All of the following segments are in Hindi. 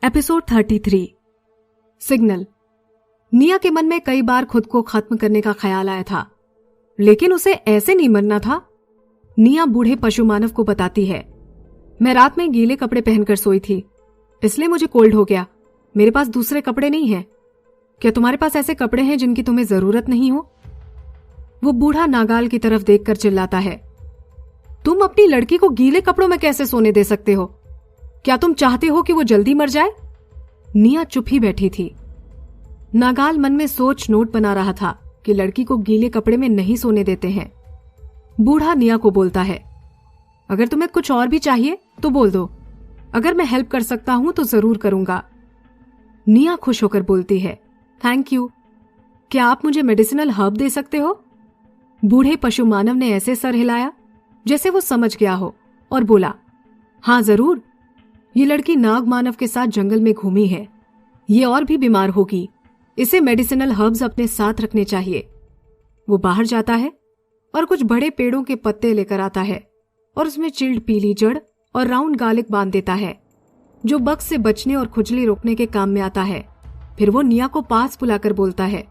Episode 33 signal. निया के मन में कई बार खुद को खत्म करने का ख्याल आया था, लेकिन उसे ऐसे नहीं मरना था। निया बूढ़े पशु मानव को बताती है, मैं रात में गीले कपड़े पहनकर सोई थी, इसलिए मुझे कोल्ड हो गया। मेरे पास दूसरे कपड़े नहीं हैं। क्या तुम्हारे पास ऐसे कपड़े हैं जिनकी तुम्हें जरूरत नहीं हो? वो बूढ़ा नागाल की तरफ देखकर चिल्लाता है, तुम अपनी लड़की को गीले कपड़ों में कैसे सोने दे सकते हो? क्या तुम चाहते हो कि वो जल्दी मर जाए? निया चुप ही बैठी थी। नागाल मन में सोच नोट बना रहा था कि लड़की को गीले कपड़े में नहीं सोने देते हैं। बूढ़ा निया को बोलता है, अगर तुम्हें कुछ और भी चाहिए तो बोल दो, अगर मैं हेल्प कर सकता हूं तो जरूर करूंगा। निया खुश होकर बोलती है, थैंक यू। क्या आप मुझे मेडिसिनल हर्ब दे सकते हो? बूढ़े पशु मानव ने ऐसे सर हिलाया जैसे वो समझ गया हो और बोला, हां जरूर। ये लड़की नाग मानव के साथ जंगल में घूमी है, ये और भी बीमार होगी, इसे मेडिसिनल हर्ब्स अपने साथ रखने चाहिए। वो बाहर जाता है और कुछ बड़े पेड़ों के पत्ते लेकर आता है और उसमें चिल्ड पीली जड़ और राउंड गार्लिक बांध देता है, जो बग से बचने और खुजली रोकने के काम में आता है। फिर वो निया को पास बुलाकर बोलता है,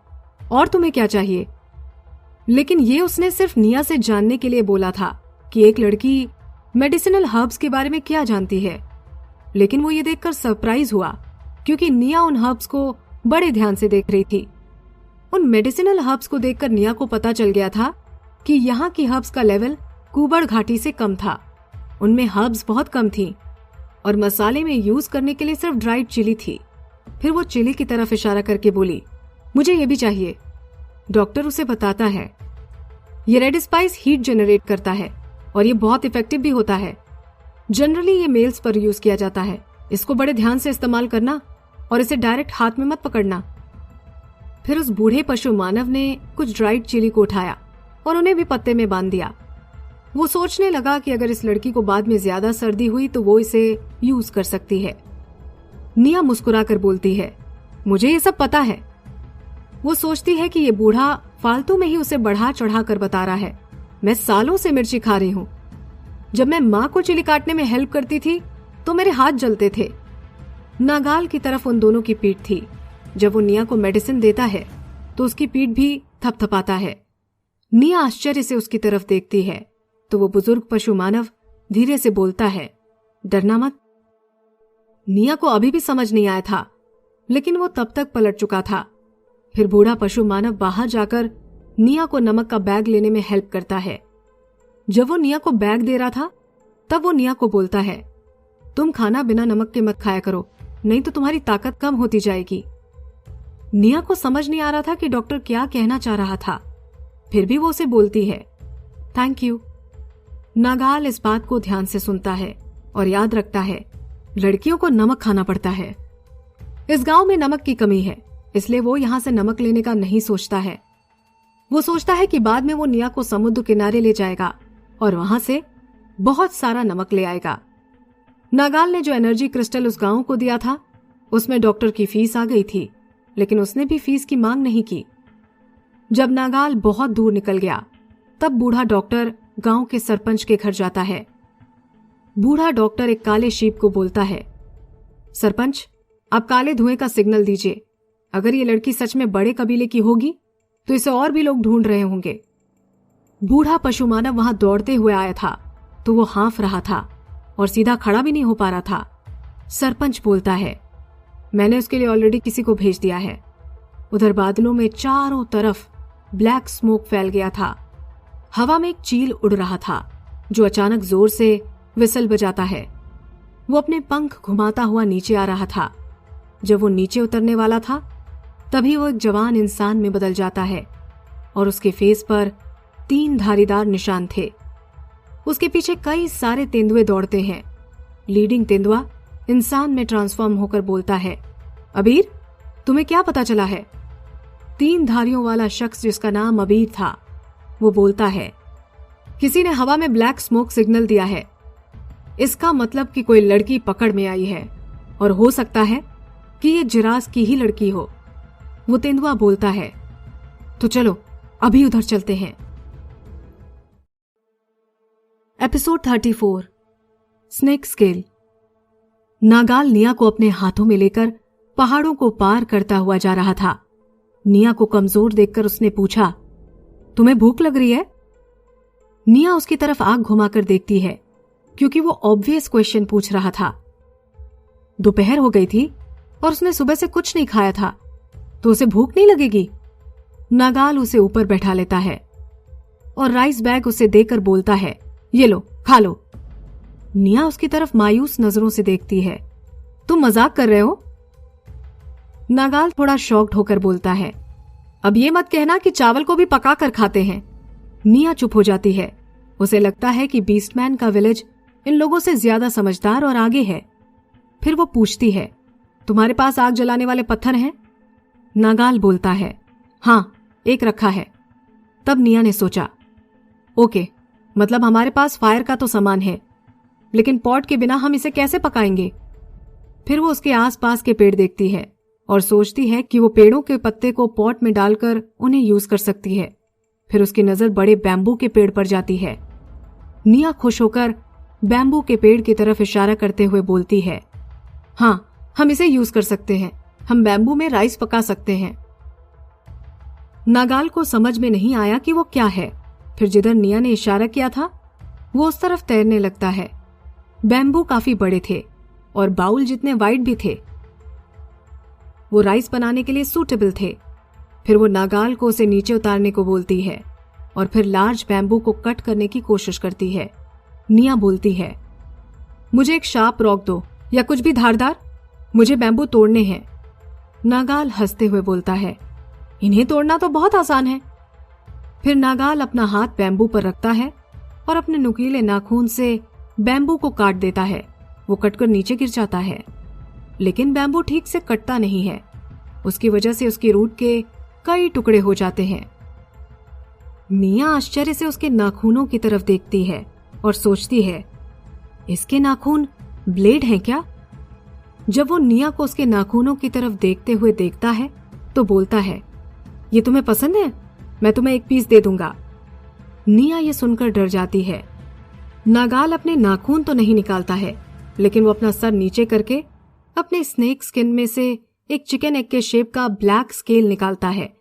और तुम्हें क्या चाहिए? लेकिन ये उसने सिर्फ निया से जानने के लिए बोला था कि एक लड़की मेडिसिनल हर्ब्स के बारे में क्या जानती है। लेकिन वो ये देखकर सरप्राइज हुआ क्योंकि निया उन हर्ब्स को बड़े ध्यान से देख रही थी। उन मेडिसिनल हर्ब्स को देखकर निया को पता चल गया था कि यहाँ की हर्ब्स का लेवल कुबड़ घाटी से कम था। उनमें हर्ब्स बहुत कम थी और मसाले में यूज करने के लिए सिर्फ ड्राइड चिली थी। फिर वो चिली की तरफ इशारा करके बोली, मुझे ये भी चाहिए। डॉक्टर उसे बताता है, ये रेड स्पाइस हीट जनरेट करता है और ये बहुत इफेक्टिव भी होता है। जनरली ये मेल्स पर यूज किया जाता है। इसको बड़े ध्यान से इस्तेमाल करना और इसे डायरेक्ट हाथ में मत पकड़ना। फिर उस बूढ़े पशु मानव ने कुछ ड्राइड चिली को उठाया और उन्हें भी पत्ते में बांध दिया। वो सोचने लगा कि अगर इस लड़की को बाद में ज्यादा सर्दी हुई तो वो इसे यूज कर सकती है। निया मुस्कुराकर बोलती है, मुझे ये सब पता है। वो सोचती है कि ये बूढ़ा फालतू में ही उसे बढ़ा चढ़ा कर बता रहा है। मैं सालों से मिर्ची खा रही हूं। जब मैं माँ को चिली काटने में हेल्प करती थी तो मेरे हाथ जलते थे। नागाल की तरफ उन दोनों की पीठ थी। जब वो निया को मेडिसिन देता है तो उसकी पीठ भी थपथपाता है। निया आश्चर्य से उसकी तरफ देखती है तो वो बुजुर्ग पशु मानव धीरे से बोलता है, डरना मत। निया को अभी भी समझ नहीं आया था, लेकिन वो तब तक पलट चुका था। फिर बूढ़ा पशु मानव बाहर जाकर निया को नमक का बैग लेने में हेल्प करता है। जब वो निया को बैग दे रहा था तब वो निया को बोलता है, तुम खाना बिना नमक के मत खाया करो, नहीं तो तुम्हारी ताकत कम होती जाएगी। निया को समझ नहीं आ रहा था कि डॉक्टर क्या कहना चाह रहा था, फिर भी वो उसे बोलती है, थैंक यू। नागाल इस बात को ध्यान से सुनता है और याद रखता है, लड़कियों को नमक खाना पड़ता है। इस गांव में नमक की कमी है, इसलिए वो यहां से नमक लेने का नहीं सोचता है। वो सोचता है कि बाद में वो निया को समुद्र किनारे ले जाएगा और वहां से बहुत सारा नमक ले आएगा। नागाल ने जो एनर्जी क्रिस्टल उस गांव को दिया था उसमें डॉक्टर की फीस आ गई थी, लेकिन उसने भी फीस की मांग नहीं की। जब नागाल बहुत दूर निकल गया तब बूढ़ा डॉक्टर गांव के सरपंच के घर जाता है। बूढ़ा डॉक्टर एक काले शीप को बोलता है, सरपंच आप काले धुएं का सिग्नल दीजिए। अगर ये लड़की सच में बड़े कबीले की होगी तो इसे और भी लोग ढूंढ रहे होंगे। बूढ़ा पशु मानव वहां दौड़ते हुए आया था तो वो हाँफ रहा था और सीधा खड़ा भी नहीं हो पा रहा था। सरपंच बोलता है, मैंने उसके लिए ऑलरेडी किसी को भेज दिया है। उधर बादलों में चारों तरफ ब्लैक स्मोक फैल गया था। हवा में एक चील उड़ रहा था जो अचानक जोर से विसल बजाता है। वो अपने पंख घुमाता हुआ नीचे आ रहा था। जब वो नीचे उतरने वाला था तभी वो एक जवान इंसान में बदल जाता है और उसके फेस पर 3 धारीदार निशान थे। उसके पीछे कई सारे तेंदुए दौड़ते हैं। लीडिंग तेंदुआ इंसान में ट्रांसफॉर्म होकर बोलता है, अबीर तुम्हें क्या पता चला है? 3 धारियों वाला शख्स जिसका नाम अबीर था वो बोलता है, किसी ने हवा में ब्लैक स्मोक सिग्नल दिया है। इसका मतलब कि कोई लड़की पकड़ में आई है और हो सकता है कि ये जिरास की ही लड़की हो। वो तेंदुआ बोलता है, तो चलो अभी उधर चलते हैं। Episode 34 snake scale. नागाल निया को अपने हाथों में लेकर पहाड़ों को पार करता हुआ जा रहा था। निया को कमजोर देखकर उसने पूछा, तुम्हें भूख लग रही है? निया उसकी तरफ आंख घुमाकर देखती है क्योंकि वो ऑब्वियस क्वेश्चन पूछ रहा था। दोपहर हो गई थी और उसने सुबह से कुछ नहीं खाया था, तो उसे भूख नहीं लगेगी? नागाल उसे ऊपर बैठा लेता है और राइस बैग उसे देकर बोलता है, ये लो, खा लो। निया उसकी तरफ मायूस नजरों से देखती है। तुम मजाक कर रहे हो? नागाल थोड़ा शॉक्ड होकर बोलता है, अब ये मत कहना कि चावल को भी पका कर खाते हैं। निया चुप हो जाती है। उसे लगता है कि बीस्टमैन का विलेज इन लोगों से ज्यादा समझदार और आगे है। फिर वो पूछती है, तुम्हारे पास आग जलाने वाले पत्थर हैं? नागाल बोलता है, हाँ, एक रखा है। तब निया ने सोचा, ओके, मतलब हमारे पास फायर का तो सामान है, लेकिन पॉट के बिना हम इसे कैसे पकाएंगे? फिर वो उसके आसपास के पेड़ देखती है और सोचती है कि वो पेड़ों के पत्ते को पॉट में डालकर उन्हें यूज कर सकती है। फिर उसकी नजर बड़े बैम्बू के पेड़ पर जाती है। निया खुश होकर बैम्बू के पेड़ की तरफ इशारा करते हुए बोलती है, हाँ, हम इसे यूज कर सकते हैं, हम बैम्बू में राइस पका सकते हैं। नागाल को समझ में नहीं आया कि वो क्या है। फिर जिधर निया ने इशारा किया था वो उस तरफ तैरने लगता है। बैम्बू काफी बड़े थे और बाउल जितने वाइड भी थे। वो राइस बनाने के लिए सूटेबल थे। फिर वो नागाल को उसे नीचे उतारने को बोलती है और फिर लार्ज बैम्बू को कट करने की कोशिश करती है। निया बोलती है, मुझे एक शार्प रॉक दो या कुछ भी धारदार, मुझे बैम्बू तोड़ने हैं। नागाल हंसते हुए बोलता है, इन्हें तोड़ना तो बहुत आसान है। फिर नागाल अपना हाथ बैम्बू पर रखता है और अपने नुकीले नाखून से बैम्बू को काट देता है। वो कटकर नीचे गिर जाता है, लेकिन बैम्बू ठीक से कटता नहीं है। उसकी वजह से उसकी रूट के कई टुकड़े हो जाते हैं। निया आश्चर्य से उसके नाखूनों की तरफ देखती है और सोचती है, इसके नाखून ब्लेड हैं क्या? जब वो निया को उसके नाखूनों की तरफ देखते हुए देखता है तो बोलता है, ये तुम्हें पसंद है? मैं तुम्हें एक पीस दे दूंगा। निया ये सुनकर डर जाती है। नागाल अपने नाखून तो नहीं निकालता है, लेकिन वो अपना सर नीचे करके अपने स्नेक स्किन में से एक चिकन एग के शेप का ब्लैक स्केल निकालता है।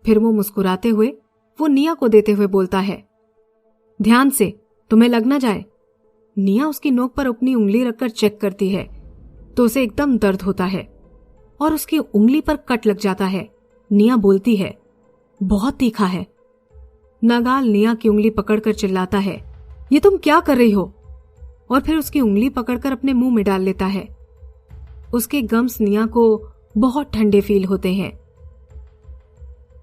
फिर वो मुस्कुराते हुए वो निया को देते हुए बोलता है, ध्यान से, तुम्हें लग ना जाए। निया उसकी नोक पर अपनी उंगली रखकर चेक करती है तो उसे एकदम दर्द होता है और उसकी उंगली पर कट लग जाता है। निया बोलती है, बहुत तीखा है। नागाल निया की उंगली पकड़कर चिल्लाता है, ये तुम क्या कर रही हो? और फिर उसकी उंगली पकड़कर अपने मुंह में डाल लेता है। उसके गम्स निया को बहुत ठंडे फील होते हैं।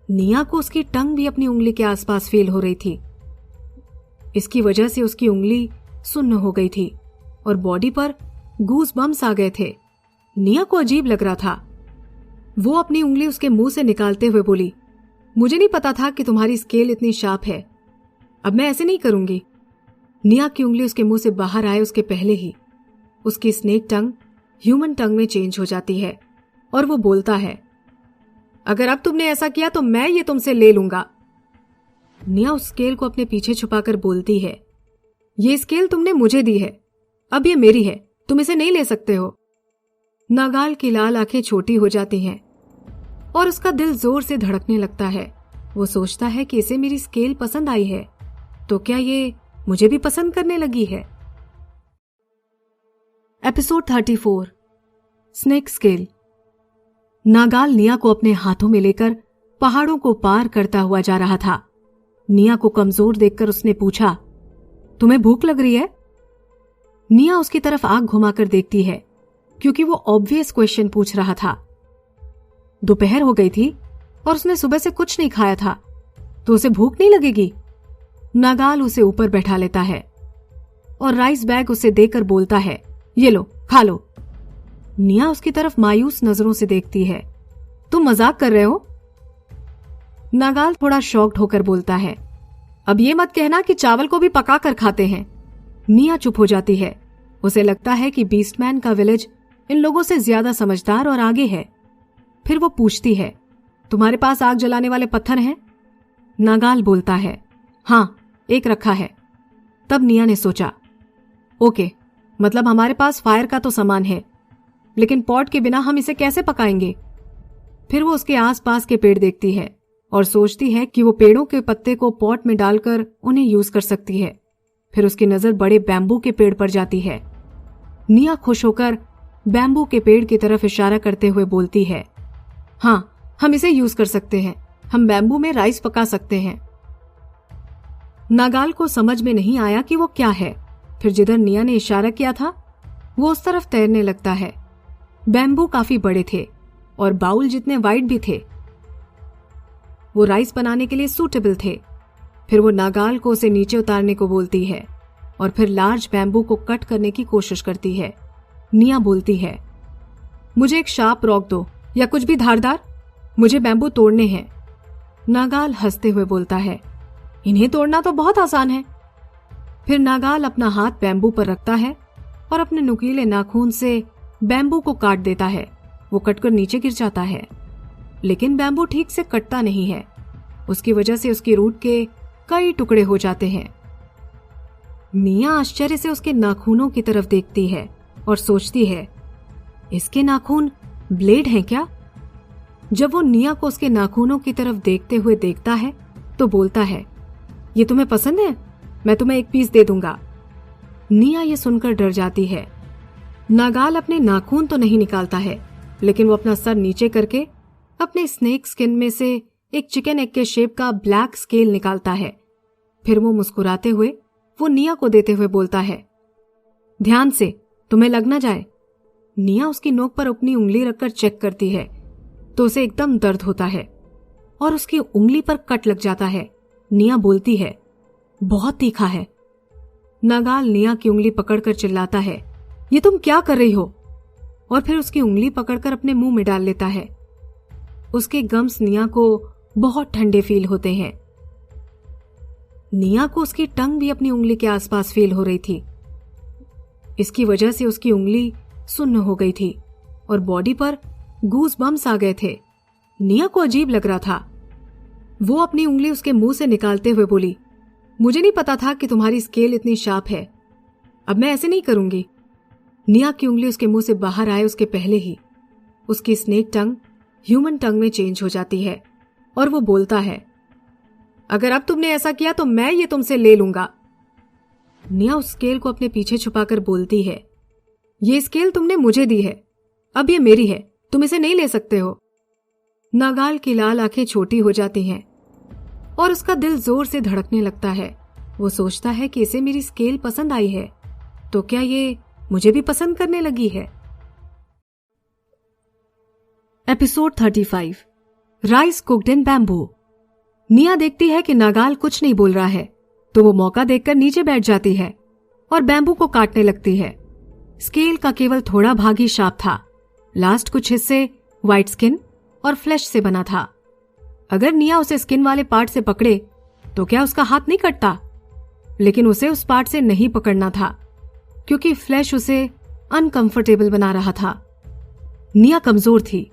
निया को उसकी टंग भी अपनी उंगली के आसपास फील हो रही थी। इसकी वजह से उसकी उंगली सुन्न हो गई थी और बॉडी पर गूज बम्स आ गए थे। निया को अजीब लग रहा था। वो अपनी उंगली उसके मुंह से निकालते हुए बोली, मुझे नहीं पता था कि तुम्हारी स्केल इतनी शार्प है। अब मैं ऐसे नहीं करूंगी। निया की उंगली उसके मुंह से बाहर आए उसके पहले ही उसकी स्नेक टंग ह्यूमन टंग में चेंज हो जाती है और वो बोलता है, अगर अब तुमने ऐसा किया तो मैं ये तुमसे ले लूंगा। निया उस स्केल को अपने पीछे छुपाकर बोलती है, ये स्केल तुमने मुझे दी है, अब ये मेरी है, तुम इसे नहीं ले सकते हो। नागाल की लाल आंखें छोटी हो जाती हैं और उसका दिल जोर से धड़कने लगता है। वो सोचता है कि इसे मेरी स्केल पसंद आई है, तो क्या ये मुझे भी पसंद करने लगी है? Episode 34 snake scale. नागाल निया को अपने हाथों में लेकर पहाड़ों को पार करता हुआ जा रहा था। निया को कमजोर देखकर उसने पूछा, तुम्हें भूख लग रही है? निया उसकी तरफ आंख घुमाकर देखती है क्योंकि वो ऑब्वियस क्वेश्चन पूछ रहा था। दोपहर हो गई थी और उसने सुबह से कुछ नहीं खाया था, तो उसे भूख नहीं लगेगी? नागाल उसे ऊपर बैठा लेता है और राइस बैग उसे देकर बोलता है, ये लो, खा लो। निया उसकी तरफ मायूस नजरों से देखती है। तुम मजाक कर रहे हो? नागाल थोड़ा शॉक्ड होकर बोलता है, अब ये मत कहना कि चावल को भी पका कर खाते हैं। निया चुप हो जाती है। उसे लगता है कि बीस्टमैन का विलेज इन लोगों से ज्यादा समझदार और आगे है। फिर वो पूछती है, तुम्हारे पास आग जलाने वाले पत्थर हैं? नागाल बोलता है, हाँ, एक रखा है। तब निया ने सोचा, ओके, मतलब हमारे पास फायर का तो सामान है, लेकिन पॉट के बिना हम इसे कैसे पकाएंगे? फिर वो उसके आसपास के पेड़ देखती है और सोचती है कि वो पेड़ों के पत्ते को पॉट में डालकर उन्हें यूज कर सकती है। फिर उसकी नजर बड़े बैम्बू के पेड़ पर जाती है। निया खुश होकर बैम्बू के पेड़ की तरफ इशारा करते हुए बोलती है, हाँ, हम इसे यूज कर सकते हैं, हम बैम्बू में राइस पका सकते हैं। नागाल को समझ में नहीं आया कि वो क्या है। फिर जिधर निया ने इशारा किया था वो उस तरफ तैरने लगता है। बैम्बू काफी बड़े थे और बाउल जितने वाइड भी थे। वो राइस बनाने के लिए सूटेबल थे। फिर वो नागाल को उसे नीचे उतारने को बोलती है और फिर लार्ज बैम्बू को कट करने की कोशिश करती है। निया बोलती है, मुझे एक शार्प रॉक दो या कुछ भी धारदार, मुझे बैम्बू तोड़ने हैं। नागाल हंसते हुए बोलता है, इन्हें तोड़ना तो बहुत आसान है। फिर नागाल अपना हाथ बैम्बू पर रखता है और अपने नुकीले नाखून से बैम्बू को काट देता है। वो कटकर नीचे गिर जाता है, लेकिन बैम्बू ठीक से कटता नहीं है। उसकी वजह से उसकी रूट के कई टुकड़े हो जाते हैं। निया आश्चर्य से उसके नाखूनों की तरफ देखती है और सोचती है, इसके नाखून ब्लेड हैं क्या? जब वो निया को उसके नाखूनों की तरफ देखते हुए देखता है तो बोलता है, ये तुम्हें पसंद है? मैं तुम्हें एक पीस दे दूंगा। निया ये सुनकर डर जाती है। नागाल अपने नाखून तो नहीं निकालता है, लेकिन वो अपना सर नीचे करके अपने स्नेक स्किन में से एक चिकन एग के शेप का ब्लैक स्केल निकालता है। फिर वो मुस्कुराते हुए वो निया को देते हुए बोलता है, ध्यान से, तुम्हें लग ना जाए। निया उसकी नोक पर अपनी उंगली रखकर चेक करती है तो उसे एकदम दर्द होता है और उसकी उंगली पर कट लग जाता है। निया बोलती है, बहुत तीखा है। नागाल निया की उंगली पकड़कर चिल्लाता है, ये तुम क्या कर रही हो? और फिर उसकी उंगली पकड़कर अपने मुंह में डाल लेता है। उसके गम्स निया को बहुत ठंडे फील होते हैं। निया को उसकी टंग भी अपनी उंगली के आसपास फील हो रही थी। इसकी वजह से उसकी उंगली सुन्न हो गई थी और बॉडी पर गूज बम्स आ गए थे। निया को अजीब लग रहा था। वो अपनी उंगली उसके मुंह से निकालते हुए बोली, मुझे नहीं पता था कि तुम्हारी स्केल इतनी शार्प है। अब मैं ऐसे नहीं करूंगी। निया की उंगली उसके मुंह से बाहर आए उसके पहले ही उसकी स्नेक टंग ह्यूमन टंग में चेंज हो जाती है और वो बोलता है, अगर अब तुमने ऐसा किया तो मैं ये तुमसे ले लूंगा। निया उस स्केल को अपने पीछे छुपाकर बोलती है, ये स्केल तुमने मुझे दी है, अब ये मेरी है, तुम इसे नहीं ले सकते हो। नागाल की लाल आंखें छोटी हो जाती हैं और उसका दिल जोर से धड़कने लगता है। वो सोचता है कि इसे मेरी स्केल पसंद आई है तो क्या ये मुझे भी पसंद करने लगी है। Episode 35 rice cooked in bamboo. निया देखती है कि नागाल कुछ नहीं बोल रहा है तो वो मौका देखकर नीचे बैठ जाती है और बैम्बू को काटने लगती है। स्केल का केवल थोड़ा भाग ही शार्प था। लास्ट कुछ हिस्से व्हाइट स्किन और फ्लैश से बना था। अगर निया उसे स्किन वाले पार्ट से पकड़े तो क्या उसका हाथ नहीं कटता? लेकिन उसे उस पार्ट से नहीं पकड़ना था क्योंकि फ्लैश उसे अनकंफर्टेबल बना रहा था। निया कमजोर थी,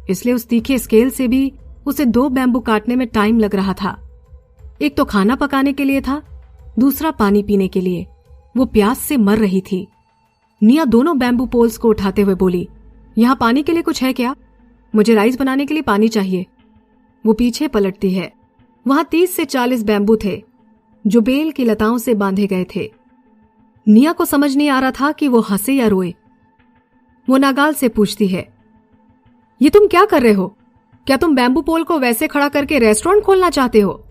इसलिए उस तीखे स्केल से भी उसे 2 बैम्बू काटने में टाइम लग रहा था। एक तो खाना पकाने के लिए था, दूसरा पानी पीने के लिए। वो प्यास से मर रही थी। निया दोनों बैम्बू पोल्स को उठाते हुए बोली, यहाँ पानी के लिए कुछ है क्या? मुझे राइस बनाने के लिए पानी चाहिए। वो पीछे पलटती है। वहां 30 से 40 बैम्बू थे जो बेल की लताओं से बांधे गए थे। निया को समझ नहीं आ रहा था कि वो हंसे या रोए। वो नागाल से पूछती है, ये तुम क्या कर रहे हो? क्या तुम बैम्बू पोल को वैसे खड़ा करके रेस्टोरेंट खोलना चाहते हो?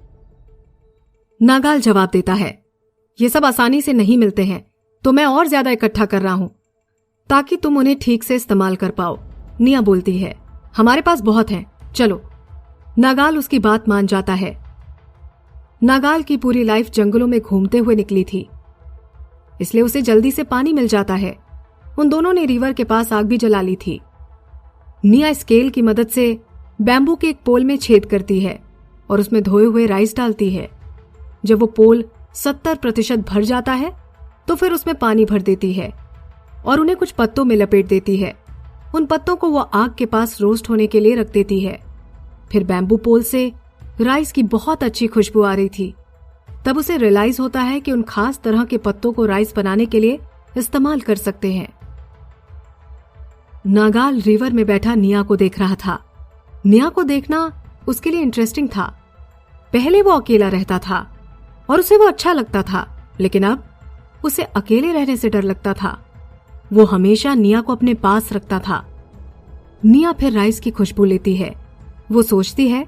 नागाल जवाब देता है, ये सब आसानी से नहीं मिलते हैं तो मैं और ज्यादा इकट्ठा कर रहा हूं ताकि तुम उन्हें ठीक से इस्तेमाल कर पाओ। निया बोलती है, हमारे पास बहुत हैं, चलो। नागाल उसकी बात मान जाता है। नागाल की पूरी लाइफ जंगलों में घूमते हुए निकली थी, इसलिए उसे जल्दी से पानी मिल जाता है। उन दोनों ने रिवर के पास आग भी जला ली थी। निया स्केल की मदद से बैम्बू के एक पोल में छेद करती है और उसमें धोए हुए राइस डालती है। जब वो पोल 70% भर जाता है तो फिर उसमें पानी भर देती है और उन्हें कुछ पत्तों में लपेट देती है। उन पत्तों को वो आग के पास रोस्ट होने के लिए रख देती है। फिर बैम्बू पोल से राइस की बहुत अच्छी खुशबू आ रही थी। तब उसे रियलाइज होता है कि उन खास तरह के पत्तों को राइस बनाने के लिए इस्तेमाल कर सकते हैं। नागाल रिवर में बैठा निया को देख रहा था। निया को देखना उसके लिए इंटरेस्टिंग था। पहले वो अकेला रहता था और उसे वो अच्छा लगता था, लेकिन अब उसे अकेले रहने से डर लगता था। वो हमेशा निया को अपने पास रखता था। निया फिर राइस की खुशबू लेती है। वो सोचती है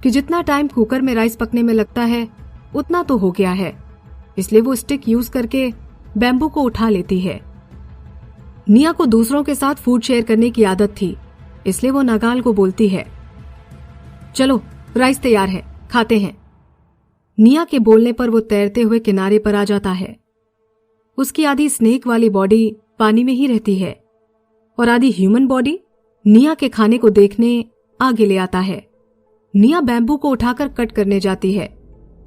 कि जितना टाइम कुकर में राइस पकने में लगता है उतना तो हो गया है, इसलिए वो स्टिक यूज करके बैम्बू को उठा लेती है। निया को दूसरों के साथ फूड शेयर करने की आदत थी, इसलिए वो नागाल को बोलती है, चलो राइस तैयार है, खाते हैं। निया के बोलने पर वो तैरते हुए किनारे पर आ जाता है। उसकी आधी स्नेक वाली बॉडी पानी में ही रहती है और आधी ह्यूमन बॉडी निया के खाने को देखने आगे ले आता है। निया बैम्बू को उठाकर कट करने जाती है,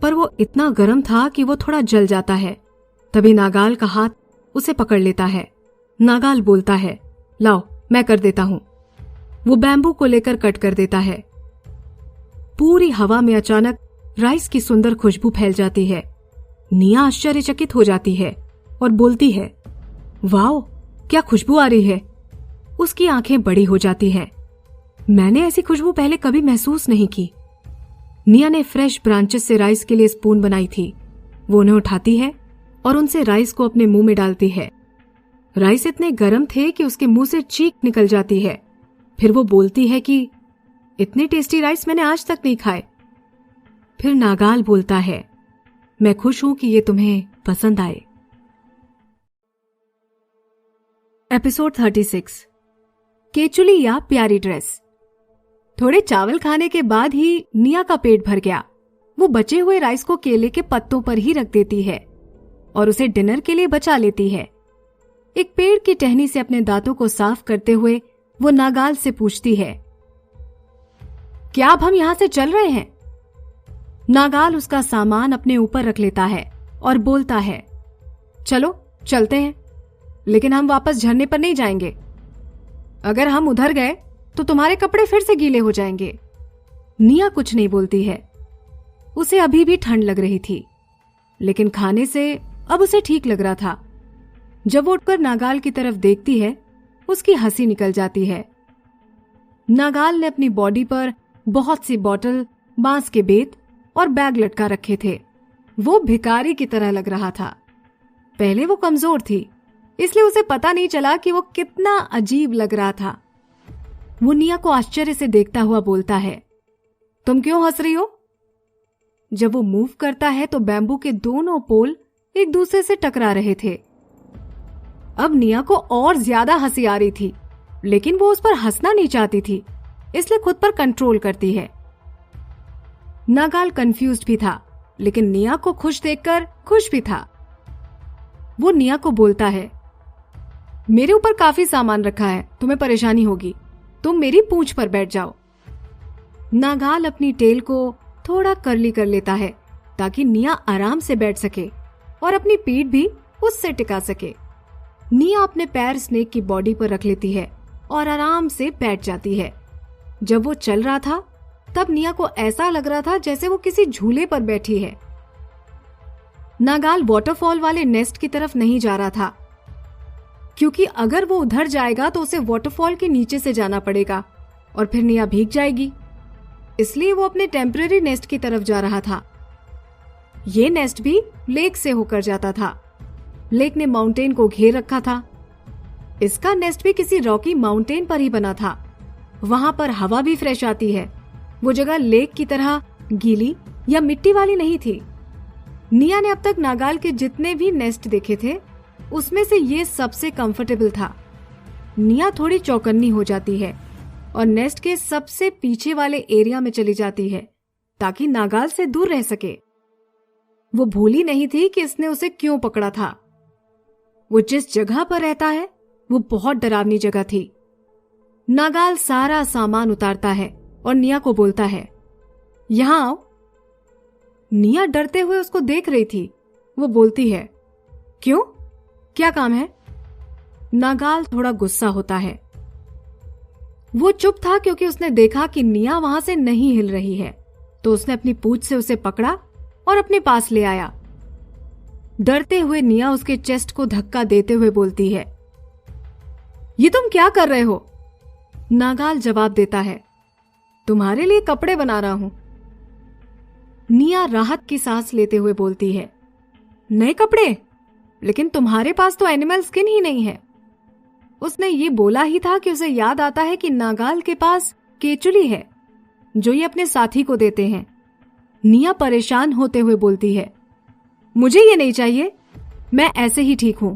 पर वो इतना गर्म था कि वो थोड़ा जल जाता है। तभी नागाल का हाथ उसे पकड़ लेता है। नागाल बोलता है, लाओ मैं कर देता हूं। वो बैम्बू को लेकर कट कर देता है। पूरी हवा में अचानक राइस की सुंदर खुशबू फैल जाती है। निया आश्चर्यचकित हो जाती है और बोलती है, वाओ क्या खुशबू आ रही है। उसकी आंखें बड़ी हो जाती हैं। मैंने ऐसी खुशबू पहले कभी महसूस नहीं की। निया ने फ्रेश ब्रांचेस से राइस के लिए स्पून बनाई थी। वो उन्हें उठाती है और उनसे राइस को अपने मुंह में डालती है। राइस इतने गर्म थे कि उसके मुंह से चीख निकल जाती है। फिर वो बोलती है कि इतने टेस्टी राइस मैंने आज तक नहीं खाए। फिर नागाल बोलता है, मैं खुश हूं कि ये तुम्हें पसंद आए। एपिसोड 36, केचुली या प्यारी ड्रेस। थोड़े चावल खाने के बाद ही निया का पेट भर गया। वो बचे हुए राइस को केले के पत्तों पर ही रख देती है और उसे डिनर के लिए बचा लेती है। एक पेड़ की टहनी से अपने दांतों को साफ करते हुए वो नागाल से पूछती है, क्या अब हम यहां से चल रहे हैं? नागाल उसका सामान अपने ऊपर रख लेता है और बोलता है, चलो चलते हैं, लेकिन हम वापस झरने पर नहीं जाएंगे। अगर हम उधर गए तो तुम्हारे कपड़े फिर से गीले हो जाएंगे। निया कुछ नहीं बोलती है। उसे अभी भी ठंड लग रही थी, लेकिन खाने से अब उसे ठीक लग रहा था। जब वो उठकर नागाल की तरफ देखती है, उसकी हंसी निकल जाती है। नागाल ने अपनी बॉडी पर बहुत सी बॉटल, बांस के बेत और बैग लटका रखे थे। वो भिखारी की तरह लग रहा था। पहले वो कमजोर थी, इसलिए उसे पता नहीं चला कि वो कितना अजीब लग रहा था। वो निया को आश्चर्य से देखता हुआ बोलता है, तुम क्यों हंस रही हो? जब वो मूव करता है तो बैम्बू के दोनों पोल एक दूसरे से टकरा रहे थे। अब निया को और ज्यादा हंसी आ रही थी, लेकिन वो उस पर हंसना नहीं चाहती थी, इसलिए खुद पर कंट्रोल करती है। नागाल कंफ्यूज्ड भी था, लेकिन निया को खुश देखकर खुश भी था। वो निया को बोलता है, मेरे ऊपर काफी सामान रखा है, तुम्हें परेशानी होगी, तुम मेरी पूंछ पर बैठ जाओ। नागाल अपनी टेल को थोड़ा कर्ली कर लेता है ताकि निया आराम से बैठ सके और अपनी पीठ भी उससे टिका सके। निया अपने पैर स्नेक की बॉडी पर रख लेती है और आराम से बैठ जाती है। जब वो चल रहा था तब निया को ऐसा लग रहा था जैसे वो किसी झूले पर बैठी है। नागाल वाटरफॉल वाले नेस्ट की तरफ नहीं जा रहा था, क्योंकि अगर वो उधर जाएगा तो उसे वाटरफॉल के नीचे से जाना पड़ेगा और फिर निया भीग जाएगी। इसलिए वो अपने टेम्पररी नेस्ट की तरफ जा रहा था। ये नेस्ट भी लेक से होकर जाता था। लेक ने माउंटेन को घेर रखा था। इसका नेस्ट भी किसी रॉकी माउंटेन पर ही बना था। वहां पर हवा भी फ्रेश आती है। वो जगह लेक की तरह गीली या मिट्टी वाली नहीं थी। निया ने अब तक नागाल के जितने भी नेस्ट देखे थे, उसमें से ये सबसे कंफर्टेबल था। निया थोड़ी चौकन्नी हो जाती है और नेस्ट के सबसे पीछे वाले एरिया में चली जाती है ताकि नागाल से दूर रह सके। वो भूली नहीं थी कि इसने उसे क्यों पकड़ा था। वो जिस जगह पर रहता है वो बहुत डरावनी जगह थी। नागाल सारा सामान उतारता है और निया को बोलता है, यहां आओ। निया डरते हुए उसको देख रही थी। वो बोलती है, क्यों, क्या काम है? नागाल थोड़ा गुस्सा होता है। वो चुप था क्योंकि उसने देखा कि निया वहां से नहीं हिल रही है, तो उसने अपनी पूंछ से उसे पकड़ा और अपने पास ले आया। डरते हुए निया उसके चेस्ट को धक्का देते हुए बोलती है, ये तुम क्या कर रहे हो? नागाल जवाब देता है, तुम्हारे लिए कपड़े बना रहा हूं। निया राहत की सांस लेते हुए बोलती है, नए कपड़े? लेकिन तुम्हारे पास तो एनिमल स्किन ही नहीं है। उसने ये बोला ही था कि उसे याद आता है कि नागाल के पास केचुली है जो ये अपने साथी को देते हैं। निया परेशान होते हुए बोलती है, मुझे ये नहीं चाहिए, मैं ऐसे ही ठीक हूं।